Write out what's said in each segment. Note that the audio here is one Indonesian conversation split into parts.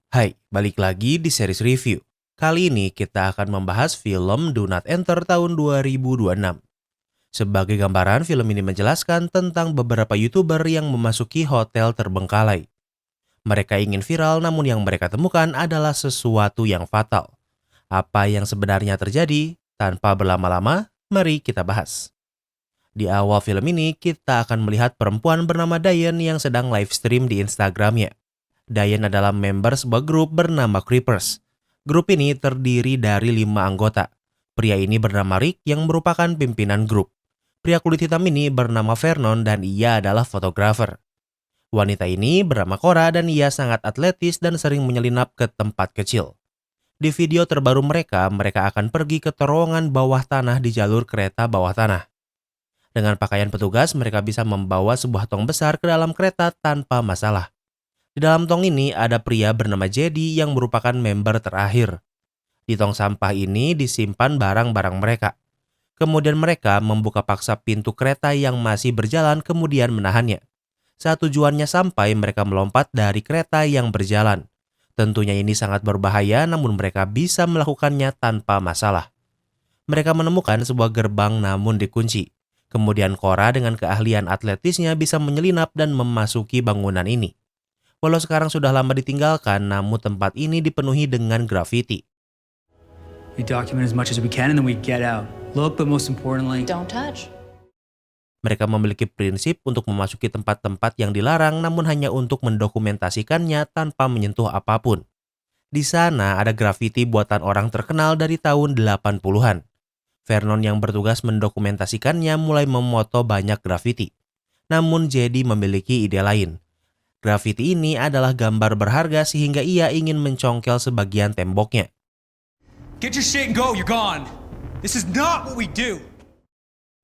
Hai, balik lagi di series review. Kali ini kita akan membahas film Do Not Enter tahun 2026. Sebagai gambaran, film ini menjelaskan tentang beberapa YouTuber yang memasuki hotel terbengkalai. Mereka ingin viral namun yang mereka temukan adalah sesuatu yang fatal. Apa yang sebenarnya terjadi? Tanpa berlama-lama, mari kita bahas. Di awal film ini, kita akan melihat perempuan bernama Diane yang sedang live stream di Instagramnya. Diane adalah member sebuah grup bernama Creepers. Grup ini terdiri dari 5 anggota. Pria ini bernama Rick yang merupakan pimpinan grup. Pria kulit hitam ini bernama Vernon dan ia adalah fotografer. Wanita ini bernama Cora dan ia sangat atletis dan sering menyelinap ke tempat kecil. Di video terbaru mereka akan pergi ke terowongan bawah tanah di jalur kereta bawah tanah. Dengan pakaian petugas, mereka bisa membawa sebuah tong besar ke dalam kereta tanpa masalah. Di dalam tong ini ada pria bernama Jedi yang merupakan member terakhir. Di tong sampah ini disimpan barang-barang mereka. Kemudian mereka membuka paksa pintu kereta yang masih berjalan kemudian menahannya. Saat tujuannya sampai, mereka melompat dari kereta yang berjalan. Tentunya ini sangat berbahaya namun mereka bisa melakukannya tanpa masalah. Mereka menemukan sebuah gerbang namun dikunci. Kemudian Cora dengan keahlian atletisnya bisa menyelinap dan memasuki bangunan ini. Walau sekarang sudah lama ditinggalkan, namun tempat ini dipenuhi dengan grafiti. We document as much as we can and then we get out. Look, but most importantly, Don't touch. Mereka memiliki prinsip untuk memasuki tempat-tempat yang dilarang namun hanya untuk mendokumentasikannya tanpa menyentuh apapun. Di sana ada grafiti buatan orang terkenal dari tahun 80-an. Vernon yang bertugas mendokumentasikannya mulai memoto banyak grafiti. Namun Jedi memiliki ide lain. Grafiti ini adalah gambar berharga sehingga ia ingin mencongkel sebagian temboknya. get your shit and go, you're gone. This is not what we do.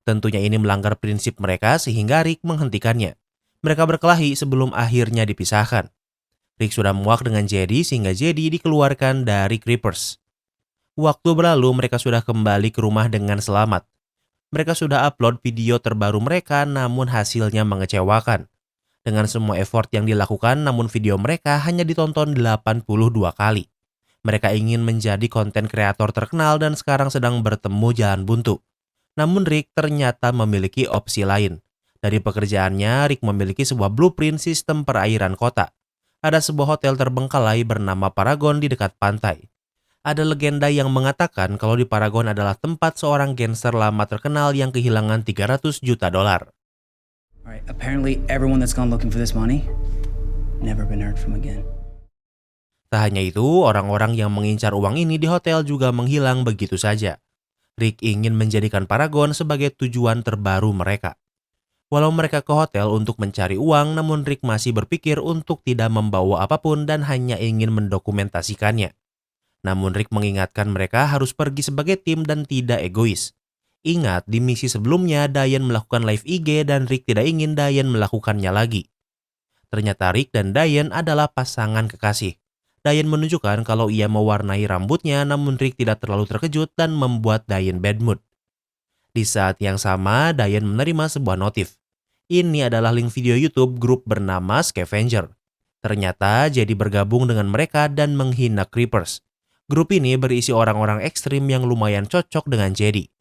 Tentunya ini melanggar prinsip mereka sehingga Rick menghentikannya. Mereka berkelahi sebelum akhirnya dipisahkan. Rick sudah muak dengan Jedi sehingga Jedi dikeluarkan dari Creepers. Waktu berlalu mereka sudah kembali ke rumah dengan selamat. Mereka sudah upload video terbaru mereka namun hasilnya mengecewakan. Dengan semua effort yang dilakukan namun video mereka hanya ditonton 82 kali. Mereka ingin menjadi konten kreator terkenal dan sekarang sedang bertemu jalan buntu. Namun Rick ternyata memiliki opsi lain. Dari pekerjaannya, Rick memiliki sebuah blueprint sistem perairan kota. Ada sebuah hotel terbengkalai bernama Paragon di dekat pantai. Ada legenda yang mengatakan kalau di Paragon adalah tempat seorang gangster lama terkenal yang kehilangan 300 juta dolar. Alright, apparently everyone that's gone looking for this money never been heard from again. Tak hanya itu, orang-orang yang mengincar uang ini di hotel juga menghilang begitu saja. Rick ingin menjadikan Paragon sebagai tujuan terbaru mereka. Walau mereka ke hotel untuk mencari uang, namun Rick masih berpikir untuk tidak membawa apapun dan hanya ingin mendokumentasikannya. Namun Rick mengingatkan mereka harus pergi sebagai tim dan tidak egois. Ingat, di misi sebelumnya Diane melakukan live IG dan Rick tidak ingin Diane melakukannya lagi. Ternyata Rick dan Diane adalah pasangan kekasih. Diane menunjukkan kalau ia mewarnai rambutnya namun Rick tidak terlalu terkejut dan membuat Diane bad mood. Di saat yang sama, Diane menerima sebuah notif. Ini adalah link video YouTube grup bernama Scavenger. Ternyata jadi bergabung dengan mereka dan menghina Creepers. Grup ini berisi orang-orang ekstrim yang lumayan cocok dengan Jedi.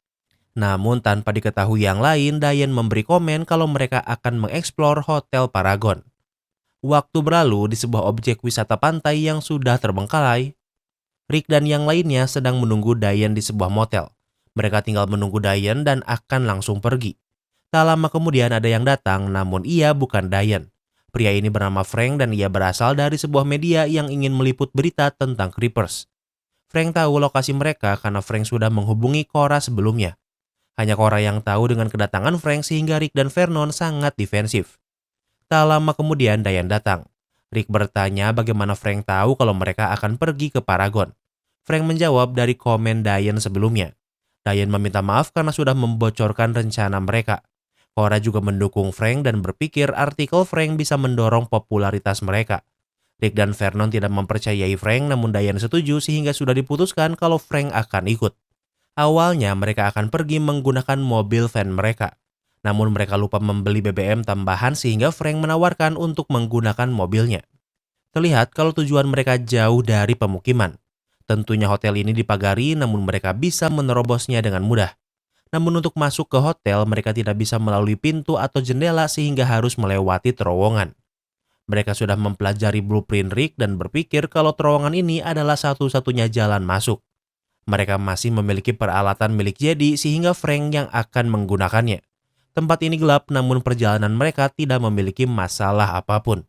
Namun tanpa diketahui yang lain, Diane memberi komen kalau mereka akan mengeksplor Hotel Paragon. Waktu berlalu di sebuah objek wisata pantai yang sudah terbengkalai. Rick dan yang lainnya sedang menunggu Diane di sebuah motel. Mereka tinggal menunggu Diane dan akan langsung pergi. Tak lama kemudian ada yang datang, namun ia bukan Diane. Pria ini bernama Frank dan ia berasal dari sebuah media yang ingin meliput berita tentang Creepers. Frank tahu lokasi mereka karena Frank sudah menghubungi Cora sebelumnya. Hanya Cora yang tahu dengan kedatangan Frank sehingga Rick dan Vernon sangat defensif. Tak lama kemudian Diane datang. Rick bertanya bagaimana Frank tahu kalau mereka akan pergi ke Paragon. Frank menjawab dari komen Diane sebelumnya. Diane meminta maaf karena sudah membocorkan rencana mereka. Cora juga mendukung Frank dan berpikir artikel Frank bisa mendorong popularitas mereka. Rick dan Vernon tidak mempercayai Frank namun Diane setuju sehingga sudah diputuskan kalau Frank akan ikut. Awalnya mereka akan pergi menggunakan mobil van mereka. Namun mereka lupa membeli BBM tambahan sehingga Frank menawarkan untuk menggunakan mobilnya. Terlihat kalau tujuan mereka jauh dari pemukiman. Tentunya hotel ini dipagari namun mereka bisa menerobosnya dengan mudah. Namun untuk masuk ke hotel mereka tidak bisa melalui pintu atau jendela sehingga harus melewati terowongan. Mereka sudah mempelajari blueprint Rick dan berpikir kalau terowongan ini adalah satu-satunya jalan masuk. Mereka masih memiliki peralatan milik Jedi sehingga Frank yang akan menggunakannya. Tempat ini gelap namun perjalanan mereka tidak memiliki masalah apapun.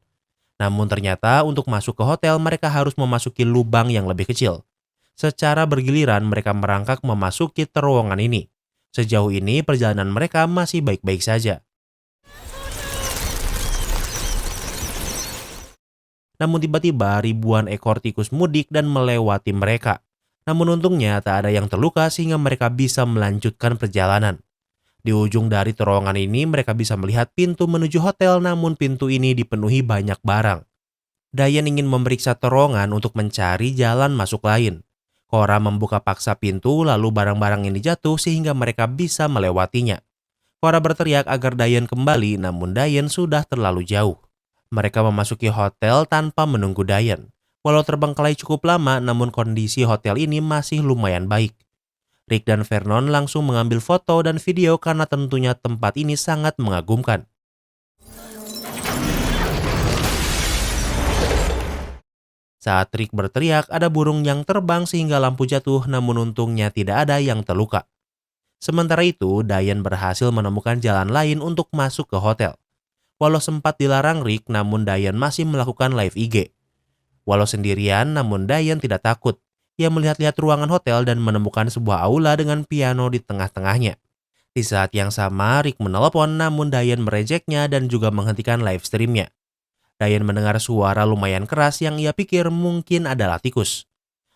Namun ternyata untuk masuk ke hotel mereka harus memasuki lubang yang lebih kecil. Secara bergiliran mereka merangkak memasuki terowongan ini. Sejauh ini perjalanan mereka masih baik-baik saja. Namun tiba-tiba ribuan ekor tikus mudik dan melewati mereka. Namun untungnya tak ada yang terluka sehingga mereka bisa melanjutkan perjalanan. Di ujung dari terowongan ini mereka bisa melihat pintu menuju hotel namun pintu ini dipenuhi banyak barang. Dayan ingin memeriksa terowongan untuk mencari jalan masuk lain. Cora membuka paksa pintu lalu barang-barang ini jatuh sehingga mereka bisa melewatinya. Cora berteriak agar Dayan kembali namun Dayan sudah terlalu jauh. Mereka memasuki hotel tanpa menunggu Dayan. Walau terbengkalai cukup lama namun kondisi hotel ini masih lumayan baik. Rick dan Vernon langsung mengambil foto dan video karena tentunya tempat ini sangat mengagumkan. Saat Rick berteriak, ada burung yang terbang sehingga lampu jatuh namun untungnya tidak ada yang terluka. Sementara itu, Dayan berhasil menemukan jalan lain untuk masuk ke hotel. Walau sempat dilarang Rick, namun Dayan masih melakukan live IG. Walau sendirian, namun Dayan tidak takut. Ia melihat-lihat ruangan hotel dan menemukan sebuah aula dengan piano di tengah-tengahnya. Di saat yang sama, Rick menelepon namun Dayan merejeknya dan juga menghentikan live streamnya. Dayan mendengar suara lumayan keras yang ia pikir mungkin adalah tikus.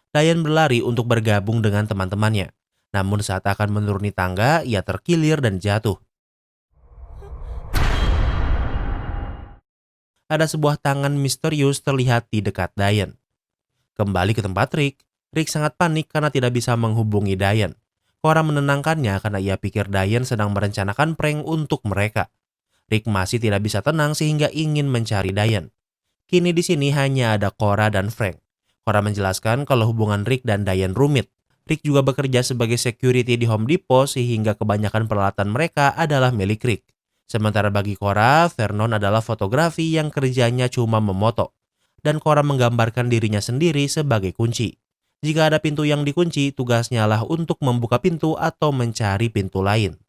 Dayan berlari untuk bergabung dengan teman-temannya. Namun saat akan menuruni tangga, ia terkilir dan jatuh. Ada sebuah tangan misterius terlihat di dekat Dayan. Kembali ke tempat Rick, Rick sangat panik karena tidak bisa menghubungi Dayan. Cora menenangkannya karena ia pikir Dayan sedang merencanakan prank untuk mereka. Rick masih tidak bisa tenang sehingga ingin mencari Dayan. Kini di sini hanya ada Cora dan Frank. Cora menjelaskan kalau hubungan Rick dan Dayan rumit. Rick juga bekerja sebagai security di Home Depot sehingga kebanyakan peralatan mereka adalah milik Rick. Sementara bagi Cora, Vernon adalah fotografi yang kerjanya cuma memoto. Dan Cora menggambarkan dirinya sendiri sebagai kunci. Jika ada pintu yang dikunci, tugasnya lah untuk membuka pintu atau mencari pintu lain.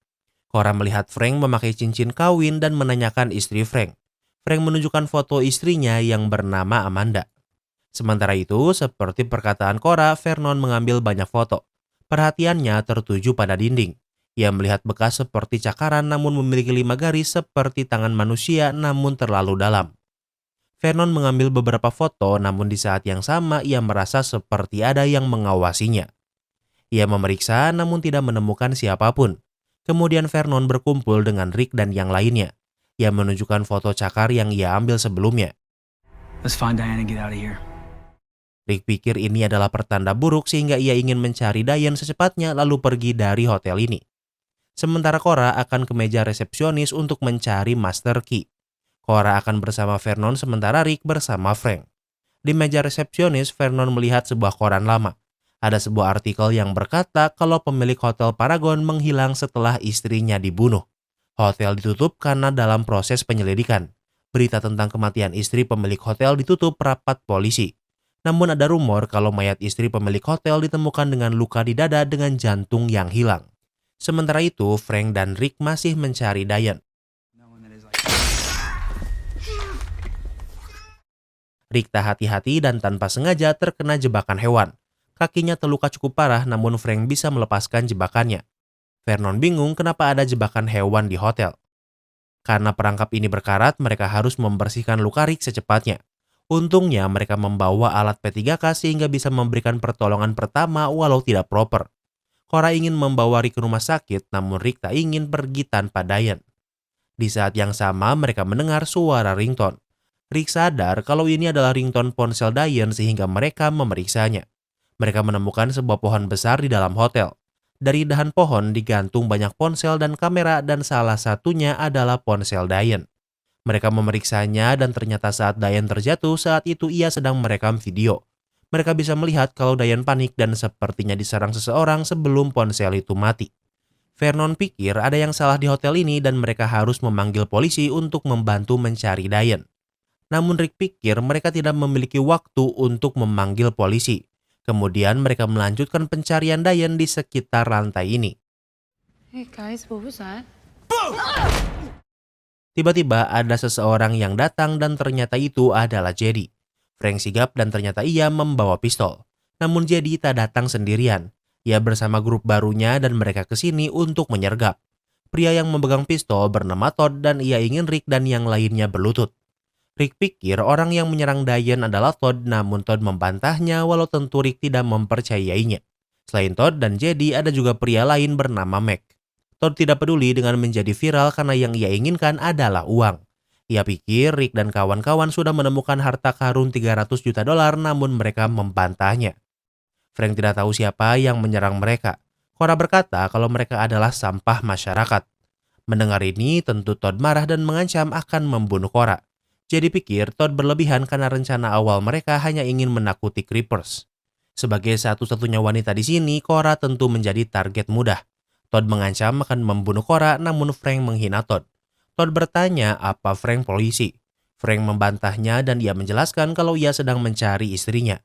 Cora melihat Frank memakai cincin kawin dan menanyakan istri Frank. Frank menunjukkan foto istrinya yang bernama Amanda. Sementara itu, seperti perkataan Cora, Vernon mengambil banyak foto. Perhatiannya tertuju pada dinding. Ia melihat bekas seperti cakaran namun memiliki 5 garis seperti tangan manusia namun terlalu dalam. Vernon mengambil beberapa foto namun di saat yang sama ia merasa seperti ada yang mengawasinya. Ia memeriksa namun tidak menemukan siapapun. Kemudian Vernon berkumpul dengan Rick dan yang lainnya. Ia menunjukkan foto cakar yang ia ambil sebelumnya. Let's find Diana and get out of here. Rick pikir ini adalah pertanda buruk sehingga ia ingin mencari Dayan secepatnya lalu pergi dari hotel ini. Sementara Cora akan ke meja resepsionis untuk mencari master key. Cora akan bersama Vernon sementara Rick bersama Frank. Di meja resepsionis, Vernon melihat sebuah koran lama. Ada sebuah artikel yang berkata kalau pemilik Hotel Paragon menghilang setelah istrinya dibunuh. Hotel ditutup karena dalam proses penyelidikan. Berita tentang kematian istri pemilik hotel ditutup rapat polisi. Namun ada rumor kalau mayat istri pemilik hotel ditemukan dengan luka di dada dengan jantung yang hilang. Sementara itu, Frank dan Rick masih mencari Dayan. Rick tak hati-hati dan tanpa sengaja terkena jebakan hewan. Kakinya terluka cukup parah namun Frank bisa melepaskan jebakannya. Vernon bingung kenapa ada jebakan hewan di hotel. Karena perangkap ini berkarat, mereka harus membersihkan luka Rick secepatnya. Untungnya mereka membawa alat P3K sehingga bisa memberikan pertolongan pertama walau tidak proper. Cora ingin membawa Rick ke rumah sakit namun Rick tak ingin pergi tanpa Dayan. Di saat yang sama mereka mendengar suara ringtone. Rick sadar kalau ini adalah ringtone ponsel Dayan sehingga mereka memeriksanya. Mereka menemukan sebuah pohon besar di dalam hotel. Dari dahan pohon digantung banyak ponsel dan kamera dan salah satunya adalah ponsel Dayan. Mereka memeriksanya dan ternyata saat Diane terjatuh, saat itu ia sedang merekam video. Mereka bisa melihat kalau Diane panik dan sepertinya diserang seseorang sebelum ponsel itu mati. Vernon pikir ada yang salah di hotel ini dan mereka harus memanggil polisi untuk membantu mencari Diane. Namun Rick pikir mereka tidak memiliki waktu untuk memanggil polisi. Kemudian mereka melanjutkan pencarian Diane di sekitar lantai ini. Hey guys, what was that? Tiba-tiba ada seseorang yang datang dan ternyata itu adalah Jedi. Frank sigap dan ternyata ia membawa pistol. Namun Jedi tak datang sendirian. Ia bersama grup barunya dan mereka ke sini untuk menyergap. Pria yang memegang pistol bernama Todd dan ia ingin Rick dan yang lainnya berlutut. Rick pikir orang yang menyerang Diane adalah Todd, namun Todd membantahnya walau tentu Rick tidak mempercayainya. Selain Todd dan Jedi, ada juga pria lain bernama Mac. Todd tidak peduli dengan menjadi viral karena yang ia inginkan adalah uang. Ia pikir Rick dan kawan-kawan sudah menemukan harta karun $300 juta namun mereka membantahnya. Frank tidak tahu siapa yang menyerang mereka. Cora berkata kalau mereka adalah sampah masyarakat. Mendengar ini tentu Todd marah dan mengancam akan membunuh Cora. Jadi pikir Todd berlebihan karena rencana awal mereka hanya ingin menakuti Creepers. Sebagai satu-satunya wanita di sini, Cora tentu menjadi target mudah. Todd mengancam akan membunuh Cora, namun Frank menghina Todd. Todd bertanya apa Frank polisi. Frank membantahnya dan ia menjelaskan kalau ia sedang mencari istrinya.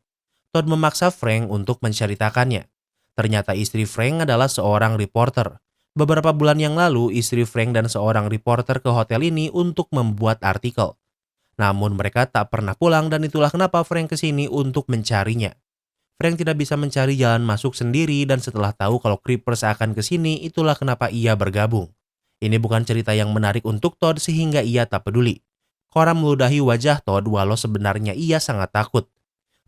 Todd memaksa Frank untuk menceritakannya. Ternyata istri Frank adalah seorang reporter. Beberapa bulan yang lalu, istri Frank dan seorang reporter ke hotel ini untuk membuat artikel. Namun mereka tak pernah pulang dan itulah kenapa Frank kesini untuk mencarinya. Frank tidak bisa mencari jalan masuk sendiri dan setelah tahu kalau Creepers akan kesini, itulah kenapa ia bergabung. Ini bukan cerita yang menarik untuk Todd sehingga ia tak peduli. Cora meludahi wajah Todd walau sebenarnya ia sangat takut.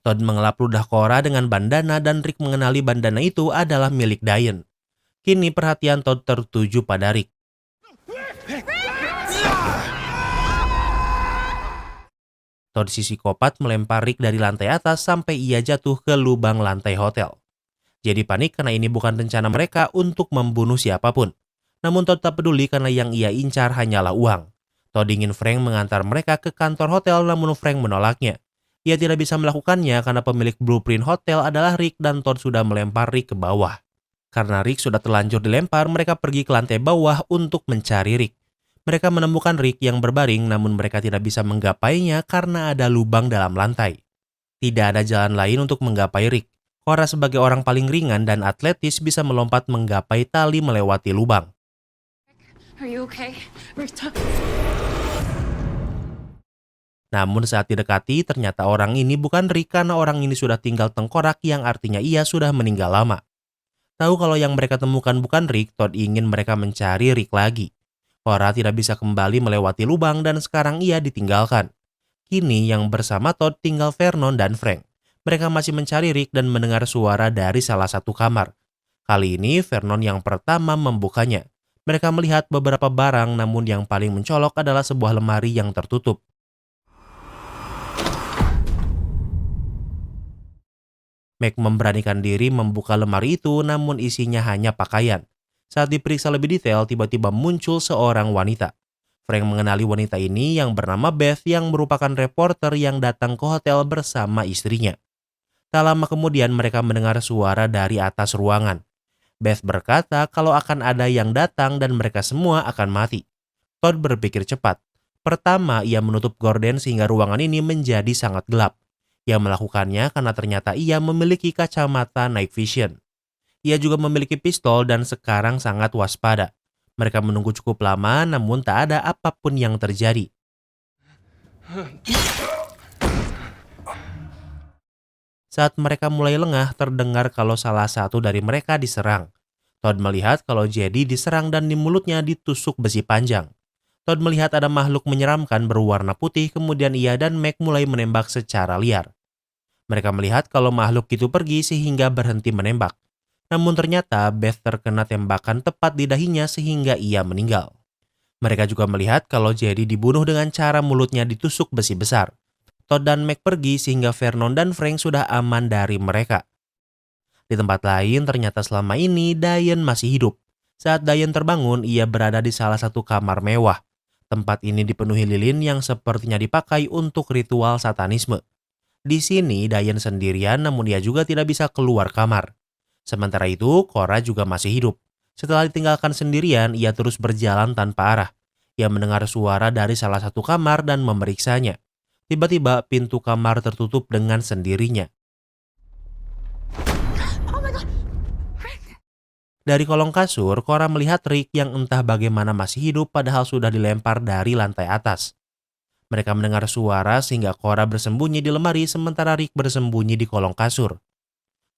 Todd mengelap ludah Cora dengan bandana dan Rick mengenali bandana itu adalah milik Diane. Kini perhatian Todd tertuju pada Rick. Todd psikopat melempar Rick dari lantai atas sampai ia jatuh ke lubang lantai hotel. Jadi panik karena ini bukan rencana mereka untuk membunuh siapapun. Namun Todd tak peduli karena yang ia incar hanyalah uang. Todd ingin Frank mengantar mereka ke kantor hotel namun Frank menolaknya. Ia tidak bisa melakukannya karena pemilik blueprint hotel adalah Rick dan Todd sudah melempar Rick ke bawah. Karena Rick sudah terlanjur dilempar, mereka pergi ke lantai bawah untuk mencari Rick. Mereka menemukan Rick yang berbaring namun mereka tidak bisa menggapainya karena ada lubang dalam lantai. Tidak ada jalan lain untuk menggapai Rick. Cora sebagai orang paling ringan dan atletis bisa melompat menggapai tali melewati lubang. Are you okay? Namun saat didekati ternyata orang ini bukan Rick karena orang ini sudah tinggal tengkorak yang artinya ia sudah meninggal lama. Tahu kalau yang mereka temukan bukan Rick, Todd ingin mereka mencari Rick lagi. Cora tidak bisa kembali melewati lubang dan sekarang ia ditinggalkan. Kini yang bersama Todd tinggal Vernon dan Frank. Mereka masih mencari Rick dan mendengar suara dari salah satu kamar. Kali ini Vernon yang pertama membukanya. Mereka melihat beberapa barang namun yang paling mencolok adalah sebuah lemari yang tertutup. Mac memberanikan diri membuka lemari itu namun isinya hanya pakaian. Saat diperiksa lebih detail, tiba-tiba muncul seorang wanita. Frank mengenali wanita ini yang bernama Beth yang merupakan reporter yang datang ke hotel bersama istrinya. Tak lama kemudian mereka mendengar suara dari atas ruangan. Beth berkata kalau akan ada yang datang dan mereka semua akan mati. Todd berpikir cepat. Pertama, ia menutup gorden sehingga ruangan ini menjadi sangat gelap. Ia melakukannya karena ternyata ia memiliki kacamata night vision. Ia juga memiliki pistol dan sekarang sangat waspada. Mereka menunggu cukup lama namun tak ada apapun yang terjadi. Saat mereka mulai lengah, terdengar kalau salah satu dari mereka diserang. Todd melihat kalau Jedi diserang dan di mulutnya ditusuk besi panjang. Todd melihat ada makhluk menyeramkan berwarna putih, kemudian ia dan Mac mulai menembak secara liar. Mereka melihat kalau makhluk itu pergi sehingga berhenti menembak. Namun ternyata Beth terkena tembakan tepat di dahinya sehingga ia meninggal. Mereka juga melihat kalau Jedi dibunuh dengan cara mulutnya ditusuk besi besar. Todd dan Mac pergi sehingga Vernon dan Frank sudah aman dari mereka. Di tempat lain ternyata selama ini Diane masih hidup. Saat Diane terbangun, ia berada di salah satu kamar mewah. Tempat ini dipenuhi lilin yang sepertinya dipakai untuk ritual satanisme. Di sini Diane sendirian namun ia juga tidak bisa keluar kamar. Sementara itu, Cora juga masih hidup. Setelah ditinggalkan sendirian, ia terus berjalan tanpa arah. Ia mendengar suara dari salah satu kamar dan memeriksanya. Tiba-tiba pintu kamar tertutup dengan sendirinya. Dari kolong kasur, Cora melihat Rick yang entah bagaimana masih hidup padahal sudah dilempar dari lantai atas. Mereka mendengar suara sehingga Cora bersembunyi di lemari sementara Rick bersembunyi di kolong kasur.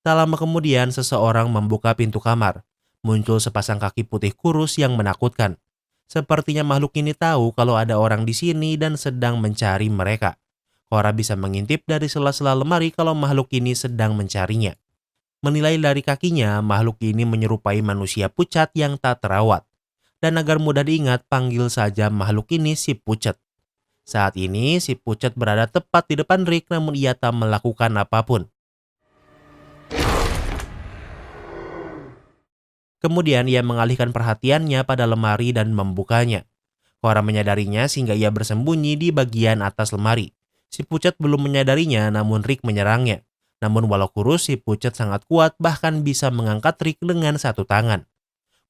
Tak lama kemudian seseorang membuka pintu kamar. Muncul sepasang kaki putih kurus yang menakutkan. Sepertinya makhluk ini tahu kalau ada orang di sini dan sedang mencari mereka. Cora bisa mengintip dari sela-sela lemari kalau makhluk ini sedang mencarinya. Menilai dari kakinya, makhluk ini menyerupai manusia pucat yang tak terawat. Dan agar mudah diingat, panggil saja makhluk ini si pucat. Saat ini, si pucat berada tepat di depan Rick namun ia tak melakukan apapun. Kemudian ia mengalihkan perhatiannya pada lemari dan membukanya. Cora menyadarinya sehingga ia bersembunyi di bagian atas lemari. Si pucat belum menyadarinya namun Rick menyerangnya. Namun walau kurus, si pucat sangat kuat bahkan bisa mengangkat Rick dengan satu tangan.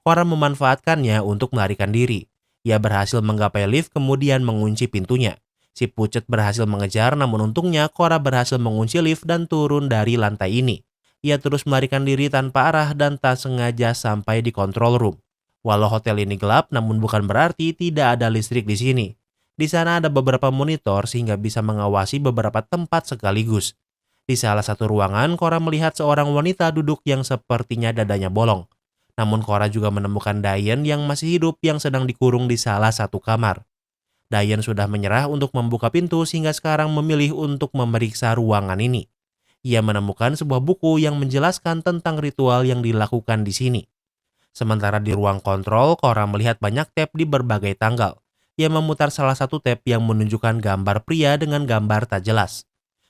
Cora memanfaatkannya untuk melarikan diri. Ia berhasil menggapai lift kemudian mengunci pintunya. Si pucat berhasil mengejar namun untungnya Cora berhasil mengunci lift dan turun dari lantai ini. Ia terus melarikan diri tanpa arah dan tak sengaja sampai di control room. Walau hotel ini gelap namun bukan berarti tidak ada listrik di sini. Di sana ada beberapa monitor sehingga bisa mengawasi beberapa tempat sekaligus. Di salah satu ruangan, Cora melihat seorang wanita duduk yang sepertinya dadanya bolong. Namun Cora juga menemukan Diane yang masih hidup yang sedang dikurung di salah satu kamar. Diane sudah menyerah untuk membuka pintu sehingga sekarang memilih untuk memeriksa ruangan ini. Ia menemukan sebuah buku yang menjelaskan tentang ritual yang dilakukan di sini. Sementara di ruang kontrol, Cora melihat banyak tab di berbagai tanggal. Ia memutar salah satu tab yang menunjukkan gambar pria dengan gambar tak jelas.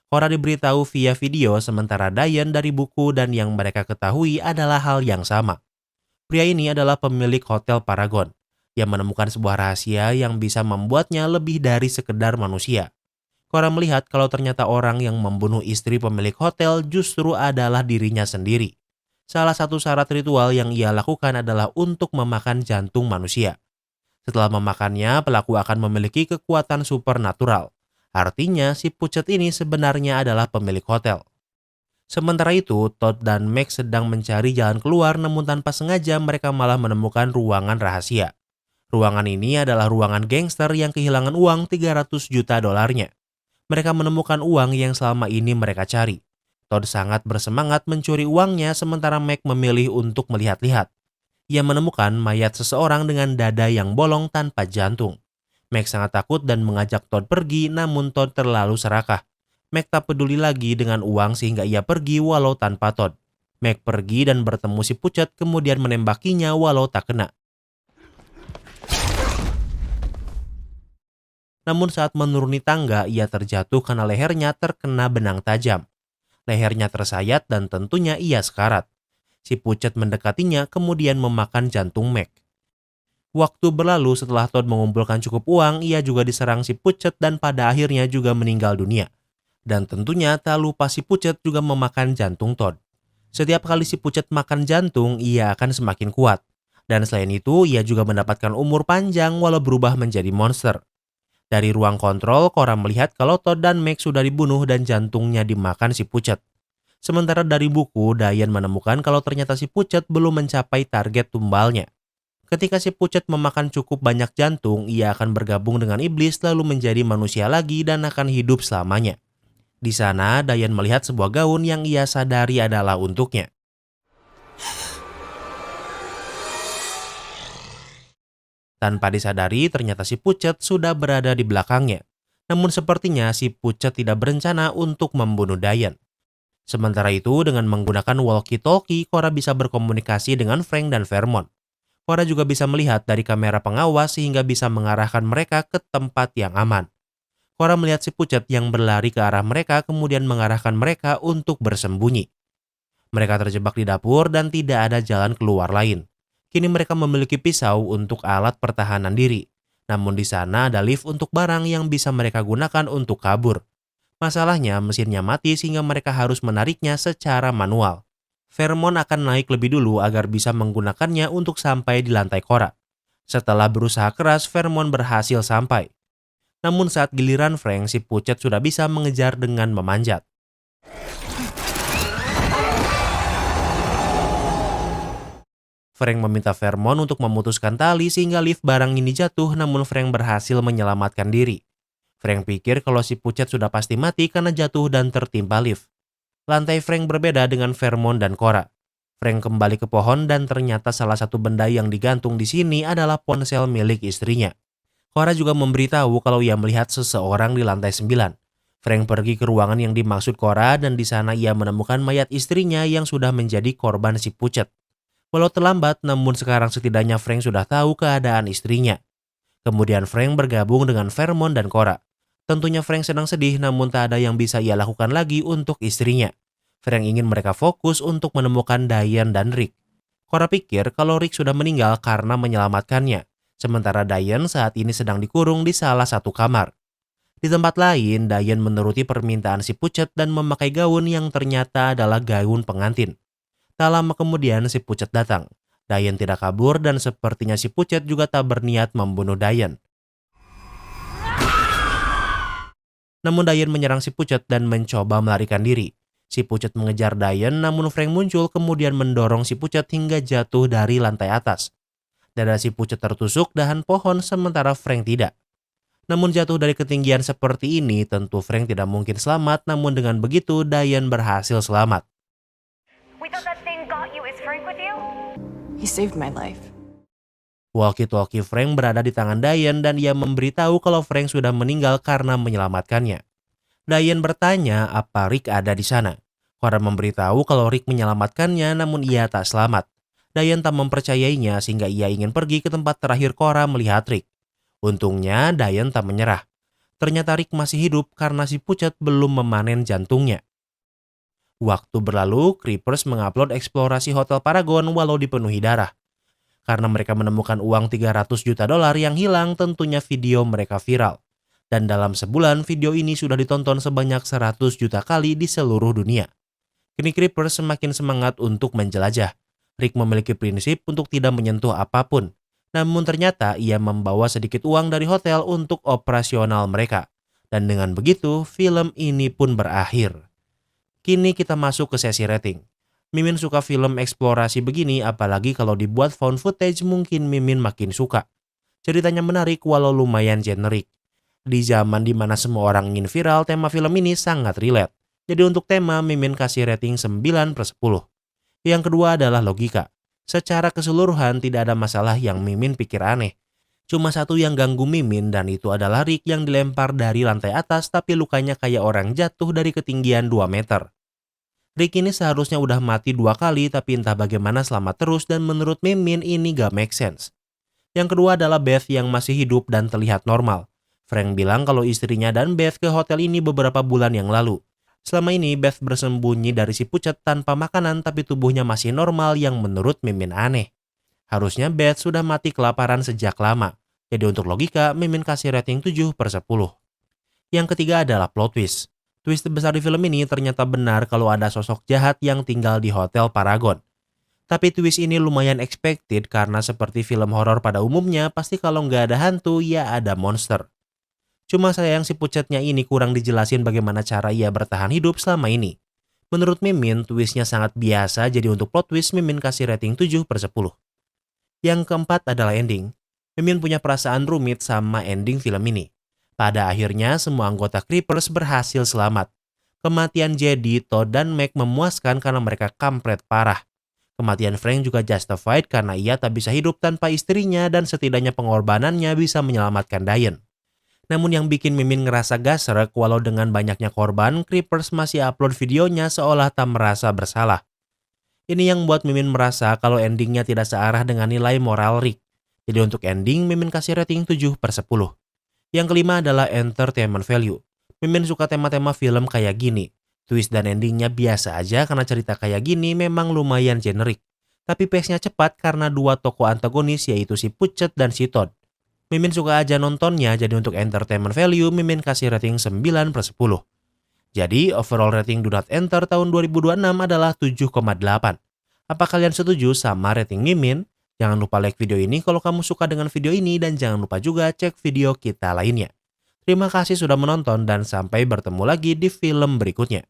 Cora diberitahu via video sementara Diane dari buku dan yang mereka ketahui adalah hal yang sama. Pria ini adalah pemilik Hotel Paragon. Ia menemukan sebuah rahasia yang bisa membuatnya lebih dari sekedar manusia. Cora melihat kalau ternyata orang yang membunuh istri pemilik hotel justru adalah dirinya sendiri. Salah satu syarat ritual yang ia lakukan adalah untuk memakan jantung manusia. Setelah memakannya, pelaku akan memiliki kekuatan supernatural. Artinya, si pucat ini sebenarnya adalah pemilik hotel. Sementara itu, Todd dan Max sedang mencari jalan keluar namun tanpa sengaja mereka malah menemukan ruangan rahasia. Ruangan ini adalah ruangan gangster yang kehilangan uang 300 juta dolarnya. Mereka menemukan uang yang selama ini mereka cari. Todd sangat bersemangat mencuri uangnya sementara Mac memilih untuk melihat-lihat. Ia menemukan mayat seseorang dengan dada yang bolong tanpa jantung. Mac sangat takut dan mengajak Todd pergi namun Todd terlalu serakah. Mac tak peduli lagi dengan uang sehingga ia pergi walau tanpa Todd. Mac pergi dan bertemu si pucat kemudian menembakinya walau tak kena. Namun saat menuruni tangga ia terjatuh karena lehernya terkena benang tajam. Lehernya tersayat dan tentunya ia sekarat. Si pucat mendekatinya kemudian memakan jantung Mac. Waktu berlalu setelah Todd mengumpulkan cukup uang, ia juga diserang si pucat dan pada akhirnya juga meninggal dunia. Dan tentunya tak lupa si pucat juga memakan jantung Todd. Setiap kali si pucat makan jantung, ia akan semakin kuat. Dan selain itu, ia juga mendapatkan umur panjang walau berubah menjadi monster. Dari ruang kontrol, Cora melihat kalau Todd dan Max sudah dibunuh dan jantungnya dimakan si pucat. Sementara dari buku, Diane menemukan kalau ternyata si pucat belum mencapai target tumbalnya. Ketika si pucat memakan cukup banyak jantung, ia akan bergabung dengan iblis lalu menjadi manusia lagi dan akan hidup selamanya. Di sana, Diane melihat sebuah gaun yang ia sadari adalah untuknya. Tanpa disadari, ternyata si pucat sudah berada di belakangnya. Namun sepertinya si pucat tidak berencana untuk membunuh Diane. Sementara itu, dengan menggunakan walkie-talkie, Cora bisa berkomunikasi dengan Frank dan Vermont. Cora juga bisa melihat dari kamera pengawas sehingga bisa mengarahkan mereka ke tempat yang aman. Cora melihat si pucat yang berlari ke arah mereka kemudian mengarahkan mereka untuk bersembunyi. Mereka terjebak di dapur dan tidak ada jalan keluar lain. Kini mereka memiliki pisau untuk alat pertahanan diri. Namun di sana ada lift untuk barang yang bisa mereka gunakan untuk kabur. Masalahnya mesinnya mati sehingga mereka harus menariknya secara manual. Vermont akan naik lebih dulu agar bisa menggunakannya untuk sampai di lantai Cora. Setelah berusaha keras, Vermont berhasil sampai. Namun saat giliran Frank, si pucat sudah bisa mengejar dengan memanjat. Frank meminta Vermont untuk memutuskan tali sehingga lift barang ini jatuh, namun Frank berhasil menyelamatkan diri. Frank pikir kalau si pucat sudah pasti mati karena jatuh dan tertimpa lift. Lantai Frank berbeda dengan Vermont dan Cora. Frank kembali ke pohon dan ternyata salah satu benda yang digantung di sini adalah ponsel milik istrinya. Cora juga memberitahu kalau ia melihat seseorang di lantai 9. Frank pergi ke ruangan yang dimaksud Cora dan di sana ia menemukan mayat istrinya yang sudah menjadi korban si pucat. Walau terlambat, namun sekarang setidaknya Frank sudah tahu keadaan istrinya. Kemudian Frank bergabung dengan Vermont dan Cora. Tentunya Frank sedang sedih, namun tak ada yang bisa ia lakukan lagi untuk istrinya. Frank ingin mereka fokus untuk menemukan Diane dan Rick. Cora pikir kalau Rick sudah meninggal karena menyelamatkannya, sementara Diane saat ini sedang dikurung di salah satu kamar. Di tempat lain, Diane menuruti permintaan si pucat dan memakai gaun yang ternyata adalah gaun pengantin. Tak lama kemudian si pucat datang. Diane tidak kabur dan sepertinya si pucat juga tak berniat membunuh Diane. Namun Diane menyerang si pucat dan mencoba melarikan diri. Si pucat mengejar Diane, namun Frank muncul kemudian mendorong si pucat hingga jatuh dari lantai atas. Dada si pucat tertusuk dahan pohon sementara Frank tidak. Namun jatuh dari ketinggian seperti ini tentu Frank tidak mungkin selamat, namun dengan begitu Diane berhasil selamat. We thought that thing got you. Is Frank with you? He saved my life. Walkie-talkie Frank berada di tangan Diane dan ia memberitahu kalau Frank sudah meninggal karena menyelamatkannya. Diane bertanya apa Rick ada di sana. Cora memberitahu kalau Rick menyelamatkannya namun ia tak selamat. Diane tak mempercayainya sehingga ia ingin pergi ke tempat terakhir Cora melihat Rick. Untungnya Diane tak menyerah. Ternyata Rick masih hidup karena si pucat belum memanen jantungnya. Waktu berlalu, Creepers mengupload eksplorasi Hotel Paragon walau dipenuhi darah. Karena mereka menemukan uang $300 juta yang hilang, tentunya video mereka viral. Dan dalam sebulan, video ini sudah ditonton sebanyak 100 juta kali di seluruh dunia. Kini Creepers semakin semangat untuk menjelajah. Rick memiliki prinsip untuk tidak menyentuh apapun. Namun ternyata ia membawa sedikit uang dari hotel untuk operasional mereka. Dan dengan begitu, film ini pun berakhir. Kini kita masuk ke sesi rating. Mimin suka film eksplorasi begini, apalagi kalau dibuat found footage mungkin Mimin makin suka. Ceritanya menarik walau lumayan generik. Di zaman dimana semua orang ingin viral, tema film ini sangat relate. Jadi untuk tema, Mimin kasih rating 9/10. Yang kedua adalah logika. Secara keseluruhan tidak ada masalah yang Mimin pikir aneh. Cuma satu yang ganggu Mimin dan itu adalah Rick yang dilempar dari lantai atas tapi lukanya kayak orang jatuh dari ketinggian 2 meter. Rick ini seharusnya udah mati 2 kali tapi entah bagaimana selamat terus dan menurut Mimin ini gak make sense. Yang kedua adalah Beth yang masih hidup dan terlihat normal. Frank bilang kalau istrinya dan Beth ke hotel ini beberapa bulan yang lalu. Selama ini Beth bersembunyi dari si pucat tanpa makanan tapi tubuhnya masih normal yang menurut Mimin aneh. Harusnya Beth sudah mati kelaparan sejak lama. Jadi untuk logika Mimin kasih rating 7/10. Yang ketiga adalah plot twist. Twist terbesar di film ini ternyata benar kalau ada sosok jahat yang tinggal di Hotel Paragon. Tapi twist ini lumayan expected karena seperti film horor pada umumnya pasti kalau nggak ada hantu ya ada monster. Cuma sayang si pucatnya ini kurang dijelasin bagaimana cara ia bertahan hidup selama ini. Menurut Mimin twistnya sangat biasa jadi untuk plot twist Mimin kasih rating 7/10. Yang keempat adalah ending. Mimin punya perasaan rumit sama ending film ini. Pada akhirnya semua anggota Creepers berhasil selamat. Kematian Jedi, Todd, dan Meg memuaskan karena mereka kampret parah. Kematian Frank juga justified karena ia tak bisa hidup tanpa istrinya dan setidaknya pengorbanannya bisa menyelamatkan Diane. Namun yang bikin Mimin ngerasa gasrek walau dengan banyaknya korban, Creepers masih upload videonya seolah tak merasa bersalah. Ini yang buat Mimin merasa kalau endingnya tidak searah dengan nilai moral Rick. Jadi untuk ending Mimin kasih rating 7/10. Yang kelima adalah entertainment value. Mimin suka tema-tema film kayak gini. Twist dan endingnya biasa aja karena cerita kayak gini memang lumayan generik. Tapi pace-nya cepat karena dua tokoh antagonis yaitu si Pucet dan si Todd. Mimin suka aja nontonnya, jadi untuk entertainment value Mimin kasih rating 9/10. Jadi overall rating Do Not Enter tahun 2026 adalah 7,8. Apa kalian setuju sama rating Mimin? Jangan lupa like video ini kalau kamu suka dengan video ini dan jangan lupa juga cek video kita lainnya. Terima kasih sudah menonton dan sampai bertemu lagi di film berikutnya.